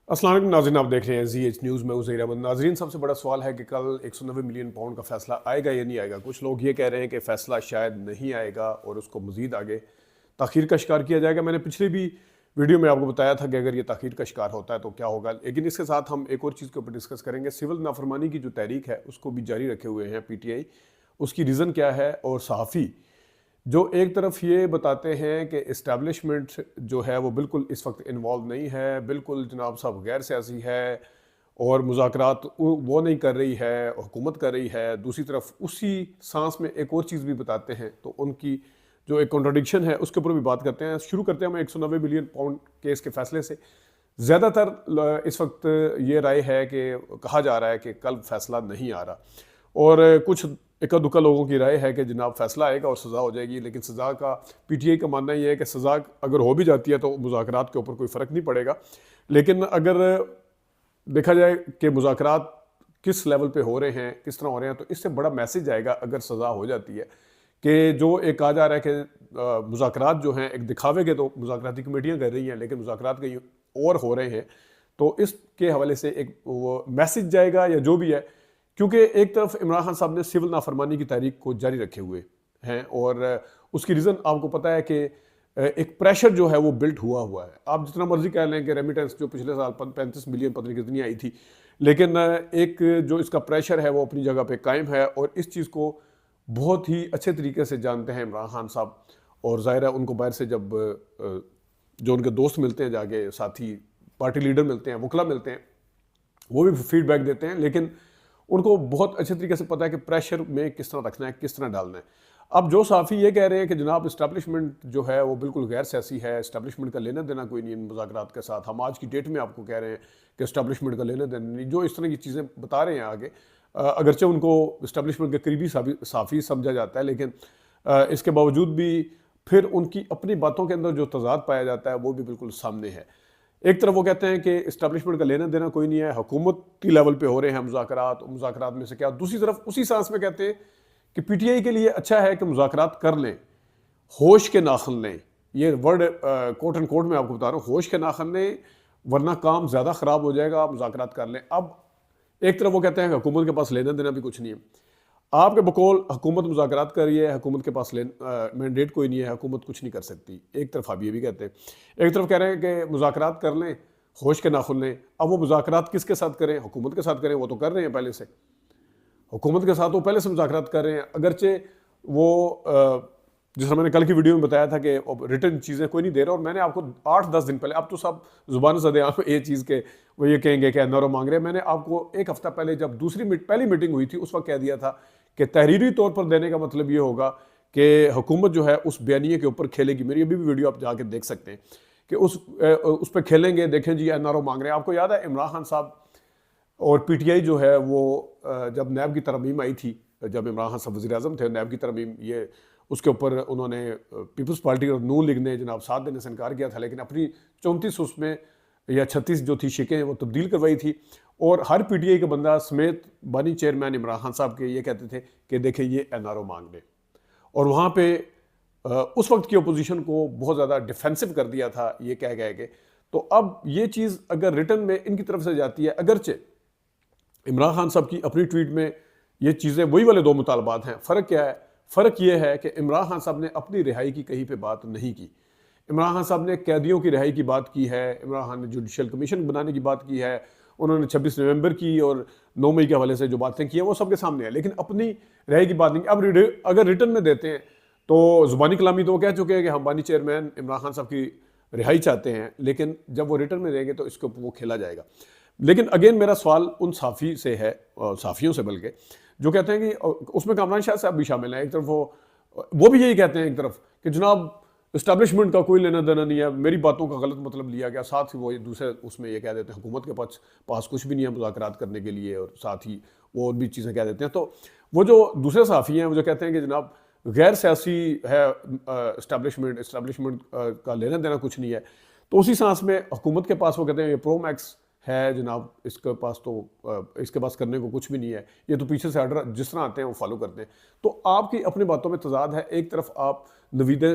अस्सलाम वालेकुम नाज़रीन, आप देख रहे हैं ZH न्यूज़ में उज़ैर अहमद। नाज़रीन, सबसे बड़ा सवाल है कि कल 190 मिलियन पाउंड का फैसला आएगा या नहीं आएगा। कुछ लोग ये कह रहे हैं कि फ़ैसला शायद नहीं आएगा और उसको मज़ीद आगे ताख़ीर का शिकार किया जाएगा। मैंने पिछली भी वीडियो में आपको बताया था कि अगर ये ताख़ीर का शिकार होता है तो क्या होगा, लेकिन इसके साथ हम एक और चीज़ के ऊपर डिस्कस करेंगे। सिविल नाफरमानी की जो तहरीक है उसको भी जारी रखे हुए हैं PTI, उसकी रीज़न क्या है। और सहाफ़ी जो एक तरफ ये बताते हैं कि इस्टेब्लिशमेंट जो है वो बिल्कुल इस वक्त इन्वॉल्व नहीं है, बिल्कुल जनाब साहब गैर सियासी है और मुज़ाकरात वो नहीं कर रही है, हुकूमत कर रही है। दूसरी तरफ उसी सांस में एक और चीज़ भी बताते हैं, तो उनकी जो एक कॉन्ट्रडिक्शन है उसके ऊपर भी बात करते हैं। शुरू करते हैं हम 190 मिलियन पाउंड केस के फैसले से। ज़्यादातर इस वक्त ये राय है कि कहा जा रहा है कि कल फैसला नहीं आ रहा, और कुछ इक्का दुक्का लोगों की राय है कि जनाब फैसला आएगा और सज़ा हो जाएगी। लेकिन सज़ा का PTI का मानना ये है कि सज़ा अगर हो भी जाती है तो मुज़ाकरात के ऊपर कोई फ़र्क नहीं पड़ेगा। लेकिन अगर देखा जाए कि मुज़ाकरात किस लेवल पे हो रहे हैं, किस तरह हो रहे हैं, तो इससे बड़ा मैसेज आएगा अगर सज़ा हो जाती है कि जो एक कहा जा रहा है कि मुज़ाकरात जो हैं एक दिखावे के, तो मुज़ाकराती कमेटियाँ कर रही हैं लेकिन मुज़ाकरात कहीं और हो रहे हैं, तो इसके हवाले से एक वो मैसेज जाएगा या जो भी है। क्योंकि एक तरफ इमरान खान साहब ने सिविल नाफरमानी की तारीख को जारी रखे हुए हैं और उसकी रीज़न आपको पता है कि एक प्रेशर जो है वो बिल्ट हुआ है। आप जितना मर्जी कह लें कि रेमिटेंस जो पिछले साल 35 मिलियन पता नहीं कितनी आई थी, लेकिन एक जो इसका प्रेशर है वो अपनी जगह पे कायम है और इस चीज़ को बहुत ही अच्छे तरीके से जानते हैं इमरान खान साहब। और ज़ाहिर है उनको बाहर से जब जो उनके दोस्त मिलते हैं, जाके साथी पार्टी लीडर मिलते हैं, वकला मिलते हैं, वो भी फीडबैक देते हैं, लेकिन उनको बहुत अच्छे तरीके से पता है कि प्रेशर में किस तरह रखना है, किस तरह डालना है। अब जो साफ़ी ये कह रहे हैं कि जनाब इस्टेब्लिशमेंट जो है वो बिल्कुल गैर सियासी है, इस्टेब्लिशमेंट का लेना देना कोई नहीं इन मुज़ाकरात के साथ। हम आज की डेट में आपको कह रहे हैं कि इस्टेब्लिशमेंट का लेना देना नहीं, जो इस तरह की चीज़ें बता रहे हैं आगे। अगरचे उनको इस्टेब्लिशमेंट के करीबी साफ़ी समझा जाता है, लेकिन इसके बावजूद भी फिर उनकी अपनी बातों के अंदर जो तज़ाद पाया जाता है वो भी बिल्कुल सामने है। एक तरफ वो कहते हैं कि इस्टेब्लिशमेंट का लेना देना कोई नहीं है, हुकूमती लेवल पे हो रहे हैं मुज़ाकरात, मुज़ाकरात में से क्या। दूसरी तरफ उसी सांस में कहते हैं कि PTI के लिए अच्छा है कि मुज़ाकरात कर लें, होश के नाखन लें। ये वर्ड कोट एंड कोट में आपको बता रहा हूँ, होश के नाखन लें, वरना काम ज़्यादा ख़राब हो जाएगा, आप मुज़ाकरात कर लें। अब एक तरफ वो कहते हैं कि हुकूमत के पास लेना देना भी कुछ नहीं है। आपके बकौल हुकूमत मुज़ाकरात कर रही है, हुकूमत के पास मैंडेट कोई नहीं है, हुकूमत कुछ नहीं कर सकती। एक तरफ आप ये भी कहते हैं। एक तरफ कह रहे हैं कि मुज़ाकरात कर लें, होश के नाखुन लें। अब वो मुज़ाकरात किसके साथ करें? हुकूमत के साथ करें, वो तो कर रहे हैं पहले से। हुकूमत के साथ वो पहले से मुज़ाकरात कर रहे हैं। अगरचे वो जिस मैंने कल की वीडियो में बताया था कि रिटर्न चीज़ें कोई नहीं दे रहा, और मैंने आपको 8-10 दिन पहले, अब तो सब ज़ुबान सदे आप ये चीज़ के वो ये कहेंगे कि NRO मांग रहे हैं। मैंने आपको एक हफ़्ता पहले जब पहली मीटिंग हुई थी उस वक्त कह दिया था कि तहरीरी तौर पर देने का मतलब ये होगा कि हुकूमत जो है उस बयानिए के ऊपर खेलेगी। मेरी अभी भी वीडियो आप जाके देख सकते हैं कि उस पर खेलेंगे। देखें जी, NRO मांग रहे हैं। आपको याद है इमरान खान साहब और PTI जो है वो जब नैब की तरमीम आई थी, जब इमरान खान साहब वज़ीर-ए-आज़म थे, नैब की तरमीम ये उसके ऊपर उन्होंने पीपल्स पार्टी और नून लीग ने जनाब साथ देने से इनकार किया था, लेकिन अपनी 34 उसमें या 36 जो थी शिकें वो तब्दील करवाई थी। और हर PTI का बंदा समेत बानी चेयरमैन इमरान खान साहब के ये कहते थे कि देखें ये NRO मांग लें, और वहाँ पे उस वक्त की अपोजिशन को बहुत ज़्यादा डिफेंसिव कर दिया था ये कह के। तो अब ये चीज़ अगर रिटर्न में इनकी तरफ से जाती है, अगरचे इमरान खान साहब की अपनी ट्वीट में ये चीज़ें वही वाले दो मुतालबात हैं। फ़र्क क्या है? फ़र्क ये है कि इमरान खान साहब ने अपनी रिहाई की कहीं पे बात नहीं की। इमरान खान साहब ने कैदियों की रिहाई की बात की है, इमरान खान ने जुडिशल कमीशन बनाने की बात की है, उन्होंने 26 नवंबर की और 9 मई के हवाले से जो बातें की हैं वो सबके सामने है, लेकिन अपनी रिहाई की बात नहीं। अब अगर रिटर्न में देते हैं तो ज़ुबानी कलामी तो वो कह चुके हैं कि हम बानी चेयरमैन इमरान खान साहब की रिहाई चाहते हैं, लेकिन जब वो रिटर्न में देंगे तो इसके ऊपर वो खेला जाएगा। लेकिन अगेन मेरा सवाल उन साफ़ी से है, साफ़ियों से बल्कि, जो कहते हैं कि उसमें कामरान शाह साहब भी शामिल हैं। एक तरफ वो भी यही कहते हैं एक तरफ कि जनाब इस्टेब्लिशमेंट का कोई लेना देना नहीं है, मेरी बातों का गलत मतलब लिया गया। साथ ही वो दूसरे उसमें ये कह देते हैं हुकूमत के पास कुछ भी नहीं है मुज़ाकरात करने के लिए, और साथ ही वो और भी चीज़ें कह देते हैं। तो वो जो दूसरे साफ़ी हैं वो जो कहते हैं कि जनाब गैर सियासी है इस्टेब्लिशमेंट का लेना देना कुछ नहीं है, तो उसी सांस में हुकूमत के पास वो कहते हैं ये प्रो मैक्स है जनाब, इसके पास तो इसके पास करने को कुछ भी नहीं है, ये तो पीछे से आर्डर जिस तरह आते हैं वो फॉलो करते हैं। तो आपकी अपनी बातों में तजाद है। एक तरफ आप नवीदे,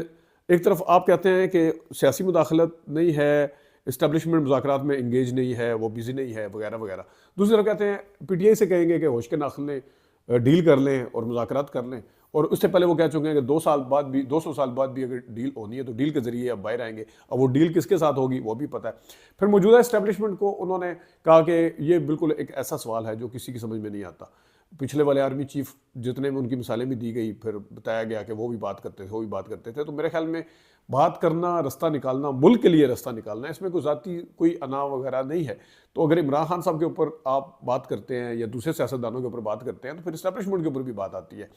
एक तरफ आप कहते हैं कि सियासी मुदाखलत नहीं है, इस्टेब्लिशमेंट मुज़ाकरात में इंगेज नहीं है, वो बिजी नहीं है, वगैरह वगैरह। दूसरी तरफ कहते हैं पीटीआई से कहेंगे कि होश के नाखुन लें, डील कर लें और मुज़ाकरात कर लें, और उससे पहले वो कह चुके हैं कि 2 साल बाद भी, 200 साल बाद भी अगर डील होनी है तो डील के जरिए अब बाहर आएंगे। अब वो डील किसके साथ होगी वो भी पता है। फिर मौजूदा इस्टेब्लिशमेंट को उन्होंने कहा कि ये बिल्कुल एक ऐसा सवाल है जो किसी की समझ में नहीं आता। पिछले वाले आर्मी चीफ जितने में उनकी मिसालें भी दी गई, फिर बताया गया कि वो भी बात करते थे, वो भी बात करते थे। तो मेरे ख्याल में बात करना, रास्ता निकालना, मुल्क के लिए रास्ता निकालना, इसमें कोई ज़ाती कोई अना वगैरह नहीं है। तो अगर इमरान खान साहब के ऊपर आप बात करते हैं या दूसरे सियासतदानों के ऊपर बात करते हैं तो फिर इस्टेब्लिशमेंट के ऊपर भी बात आती है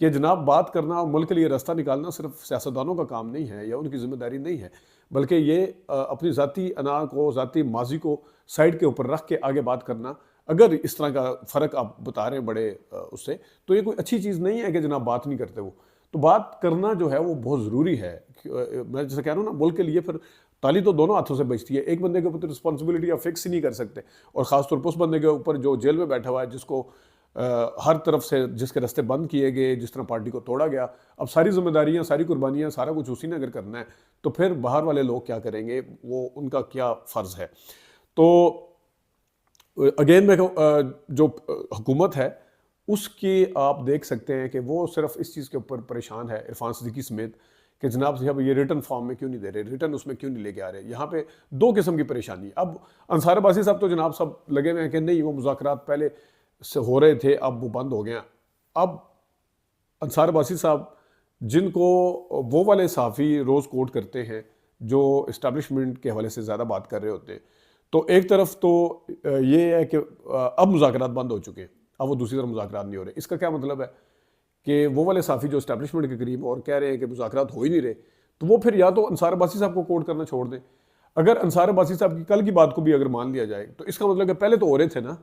कि जनाब बात करना और मुल्क के लिए रास्ता निकालना सिर्फ सियासतदानों का काम नहीं है या उनकी जिम्मेदारी नहीं है, बल्कि ये अपनी ज़ाती अना को, ज़ाती माजी को साइड के ऊपर रख के आगे बात करना। अगर इस तरह का फ़र्क आप बता रहे हैं बड़े उससे, तो ये कोई अच्छी चीज़ नहीं है कि जनाब बात नहीं करते वो। तो बात करना जो है वो बहुत ज़रूरी है। मैं जैसे कह रहा हूँ ना, मुल्क के लिए फिर ताली तो दोनों हाथों से बजती है। एक बंदे के ऊपर तो रिस्पॉन्सिबिलिटी आप फिक्स ही नहीं कर सकते, और ख़ासतौर पर उस बंदे के ऊपर जो जेल में बैठा हुआ है, जिसको हर तरफ से जिसके रास्ते बंद किए गए, जिस तरह पार्टी को तोड़ा गया, अब सारी जिम्मेदारियां, सारी कुर्बानियां, सारा कुछ उसी ने अगर करना है तो फिर बाहर वाले लोग क्या करेंगे, वो उनका क्या फ़र्ज़ है। तो अगेन मैं जो हुकूमत है उसकी आप देख सकते हैं कि वो सिर्फ इस चीज़ के ऊपर परेशान है, इरफान सिद्दीकी समेत, कि जनाब साहब ये रिटर्न फॉर्म में क्यों नहीं दे रहे, रिटर्न उसमें क्यों नहीं लेके आ रहे। यहाँ पे दो किस्म की परेशानी है। अब अंसार अब्बासी साहब तो जनाब साहब लगे हुए हैं कि नहीं, वो मुज़ाकरात पहले से हो रहे थे, अब वो बंद हो गया। अब अंसार अब्बासी साहब, जिनको वो वाले सहाफ़ी रोज़ कोट करते हैं जो इस्टेब्लिशमेंट के हवाले से ज़्यादा बात कर रहे होते हैं, तो एक तरफ तो ये है कि अब मुज़ाकरात बंद हो चुके हैं, अब वो दूसरी तरफ मुज़ाकरात नहीं हो रहे। इसका क्या मतलब है कि वो वाले साफ़ी जो इस्टेब्लिशमेंट के करीब और कह रहे हैं कि मुज़ाकरात हो ही नहीं रहे, तो वो फिर या तो अंसार अब्बासी साहब को कोट करना छोड़ दें। अगर अंसार अब्बासी साहब की कल की बात को भी अगर मान लिया जाए तो इसका मतलब कि पहले तो हो रहे थे ना।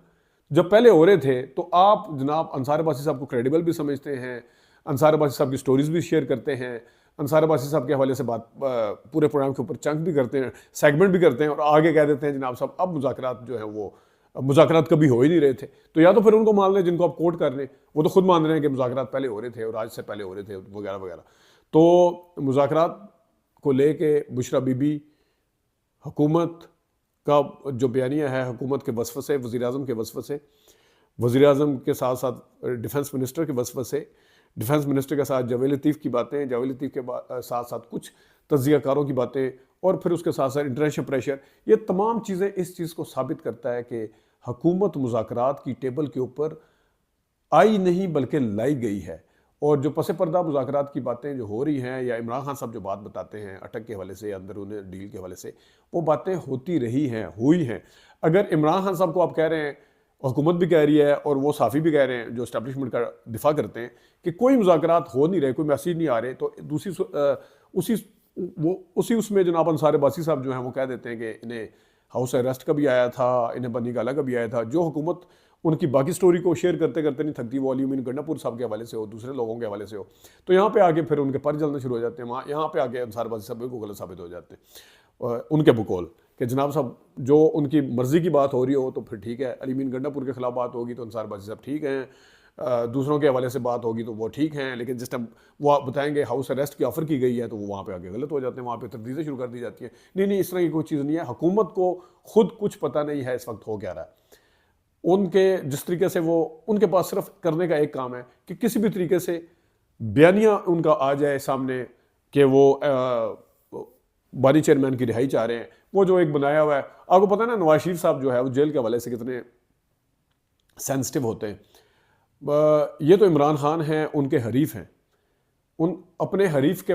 जब पहले हो रहे थे तो आप जनाब अंसार अब्बासी साहब को क्रेडिबल भी समझते हैं, अंसार अब्बासी साहब की स्टोरीज़ भी शेयर करते हैं, अंसार अब्बासी साहब के हवाले से बात पूरे प्रोग्राम के ऊपर चंक भी करते हैं, सेगमेंट भी करते हैं, और आगे कह देते हैं जनाब साहब अब मुज़ाकरात जो है वो मुज़ाकरात कभी हो ही नहीं रहे थे। तो या तो फिर उनको मान लें जिनको आप कोट कर रहे हैं, वो तो खुद मान रहे हैं कि मुज़ाकरात पहले हो रहे थे और आज से पहले हो रहे थे, वगैरह वगैरह। तो मुज़ाकरात को लेके बुशरा बीबी, हुकूमत का जो बयानिया है, हुकूमत के वसफ़े, वज़ीर-ए-आज़म के वसफ़े, वज़ीर-ए-आज़म के साथ साथ डिफेंस मिनिस्टर के वसफ़े, डिफेंस मिनिस्टर के साथ जावेद लतीफ़ की बातें, जावेद लतीफ़ के साथ साथ कुछ तज्ज़ियाकारों की बातें, और फिर उसके साथ साथ इंटरनेशनल प्रेशर, ये तमाम चीज़ें इस चीज़ को साबित करता है कि हुकूमत मुज़ाकरात की टेबल के ऊपर आई नहीं बल्कि लाई गई है। और जो पसे पर्दा मुज़ाकरात की बातें जो हो रही हैं, या इमरान खान साहब जो बात बताते हैं अटक के हवाले से, अंदरूनी डील के हवाले से, वो बातें होती रही हैं, हुई हैं। अगर इमरान खान साहब को आप कह रहे हैं, हुकूमत भी कह रही है और वो साफ़ी भी कह रहे हैं जो इस्टेब्लिशमेंट का दिफा करते हैं कि कोई मुज़ाकरात हो नहीं रहे, कोई मैसेज नहीं आ रहे, तो उसी उसमें जनाब अंसार अब्बासी साहब जो हैं वो कह देते हैं कि इन्हें हाउस अरेस्ट का भी आया था, इन्हें बनी गाला का भी आया था। जो हुकूमत उनकी बाकी स्टोरी को शेयर करते करते नहीं थकती, वो अली गंडापुर साहब के हवाले से हो, दूसरे लोगों के हवाले से हो, तो यहाँ पे आके फिर उनके पर जलने शुरू हो जाते हैं। वहाँ यहाँ पे आके अंसार अब्बासी साहब को गलत साबित हो जाते हैं उनके बकौल कि जनाब साहब जो उनकी मर्ज़ी की बात हो रही हो तो फिर ठीक है, अली गंडापुर के खिलाफ बात होगी तो अंसार अब्बासी साहब ठीक हैं, दूसरों के हवाले से बात होगी तो वो ठीक हैं, लेकिन जिस टाइम वो बताएंगे हाउस अरेस्ट की ऑफ़र की गई है तो वो वहाँ पे आगे गलत हो जाते हैं, वहाँ पे तरदीदें शुरू कर दी जाती हैं। नहीं, इस तरह की कोई चीज़ नहीं है। हुकूमत को खुद कुछ पता नहीं है इस वक्त हो क्या रहा है। उनके जिस तरीके से वो, उनके पास सिर्फ करने का एक काम है कि किसी भी तरीके से बयानिया उनका आ जाए सामने कि वो बानी चेयरमैन की रिहाई चाह रहे हैं। वो जो एक बनाया हुआ है, आपको पता है ना, नवाज शरीफ साहब जो है वो जेल के हवाले से कितने सेंसिटिव होते हैं। ये तो इमरान खान हैं, उनके हरीफ हैं, उन अपने हरीफ के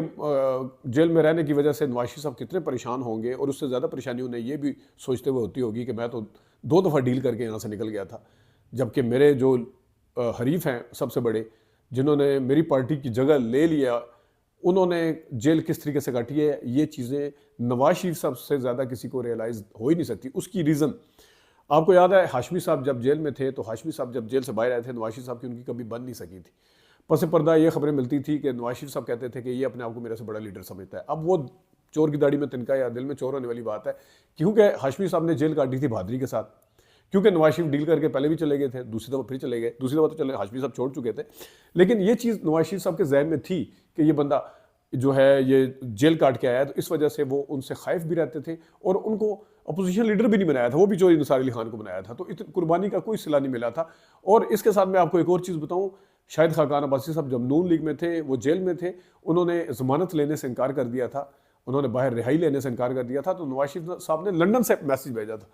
जेल में रहने की वजह से नवाज शरीफ साहब कितने परेशान होंगे, और उससे ज़्यादा परेशानी उन्हें ये भी सोचते हुए होती होगी कि मैं तो 2 दफ़ा डील करके यहाँ से निकल गया था, जबकि मेरे जो हरीफ हैं सबसे बड़े, जिन्होंने मेरी पार्टी की जगह ले लिया, उन्होंने जेल किस तरीके से काटी है। ये चीज़ें नवाज शरीफ साहब से ज़्यादा किसी को रियलाइज़ हो ही नहीं सकती। उसकी रीज़न आपको याद है, हाशमी साहब जब जेल में थे तो हाशमी साहब जब जेल से बाहर आए थे, नवाज शरीफ साहब की उनकी कभी बन नहीं सकी थी। पस पर्दा ये खबरें मिलती थी कि नवाज शरीफ साहब कहते थे कि ये अपने आप को मेरे से बड़ा लीडर समझता है। अब वो चोर की दाढ़ी में तिनका या दिल में चोर होने वाली बात है, क्योंकि हाशमी साहब ने जेल काटी थी भादरी के साथ, क्योंकि नवाज शरीफ डील करके पहले भी चले गए थे, दूसरी दफ़ा फिर चले गए, दूसरी दफ़ा तो चले हाशमी साहब छोड़ चुके थे, लेकिन ये चीज़ नवाज शरीफ साहब के जहन में थी कि ये बंदा जो है ये जेल काट के आया, तो इस वजह से वो उनसे खौफ भी रहते थे और उनको अपोजिशन लीडर भी नहीं बनाया था, वो भी चौधरी निसार अली खान को बनाया था। तो कुर्बानी का कोई सिला नहीं मिला था। और इसके साथ मैं आपको एक और चीज़ बताऊं, शाहिद खाकान अब्बासी साहब जब नून लीग में थे, वो जेल में थे, उन्होंने ज़मानत लेने से इनकार कर दिया था, उन्होंने बाहर रिहाई लेने से इनकार कर दिया था। तो नवाज शरीफ साहब ने लंदन से मैसेज भेजा था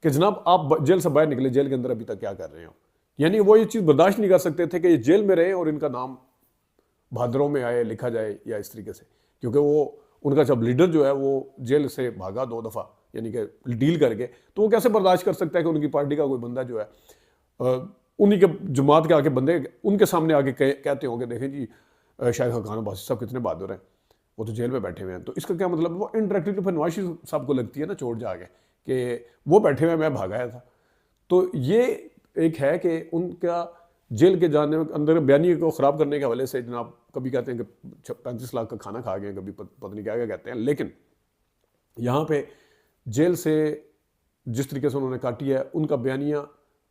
कि जनाब आप जेल से बाहर निकले, जेल के अंदर अभी तक क्या कर रहे हो। यानी वो ये चीज़ बर्दाश्त नहीं कर सकते थे कि ये जेल में रहे और इनका नाम भादरों में आए, लिखा जाए या इस तरीके से, क्योंकि वो उनका जब लीडर जो है वो जेल से भागा 2 दफ़ा, यानी कि डील करके, तो वो कैसे बर्दाश्त कर सकता है कि उनकी पार्टी का कोई बंदा जो है उन्हीं के जमात के आगे बंदे उनके सामने आगे कहते होंगे देखें जी शाहिद खान अब्बासी साहब कितने बहादुर हैं, वो तो जेल में बैठे हुए हैं। तो इसका क्या मतलब, वो इनडायरेक्टली फिर नवाज शरीफ साहब को लगती है ना चोट जाके कि वो बैठे हुए मैं भागाया था। तो ये एक है कि उनका जेल के जाने में अंदर बयानी को ख़राब करने के हवाले से जनाब कभी कहते हैं कि 35 लाख का खाना खा गए, कभी पता नहीं क्या क्या कहते हैं। लेकिन यहाँ पे जेल से जिस तरीके से उन्होंने काटी है, उनका बयानिया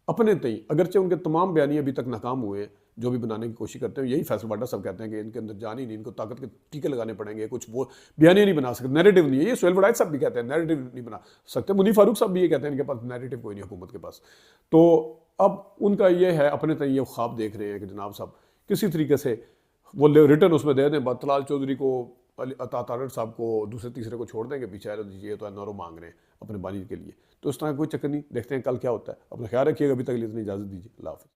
अपने तई, अगरचे उनके तमाम बयानी अभी तक नाकाम हुए हैं, जो भी बनाने की कोशिश करते हैं, यही फैसल बाटा सब कहते हैं कि इनके अंदर जान ही नहीं, इनको ताकत के टीके लगाने पड़ेंगे, कुछ वो बयानी नहीं बना सकते, नैरेटिव नहीं है। ये सुहेल वड़ाइच साहब भी कहते हैं नैरेटिव नहीं बना सकते, मुनीर फारूक साहब भी ये कहते हैं इनके पास नैरेटिव कोई नहीं हुकूमत के पास। तो अब उनका ये है, अपने तय ये ख्वाब देख रहे हैं कि जनाब साहब किसी तरीके से वो रिटर्न उसमें दे दें, बतलाल चौधरी को, अता तारड़ साहब को, दूसरे तीसरे को छोड़ देंगे, पीछे दीजिए तो एनआरओ मांग रहे हैं अपने बानी के लिए। तो इस तरह कोई चक्कर नहीं, देखते हैं कल क्या होता है। अपना ख्याल रखिएगा, अभी तक के लिए इतनी इजाज़त दीजिए, अल्लाह हाफ़िज़।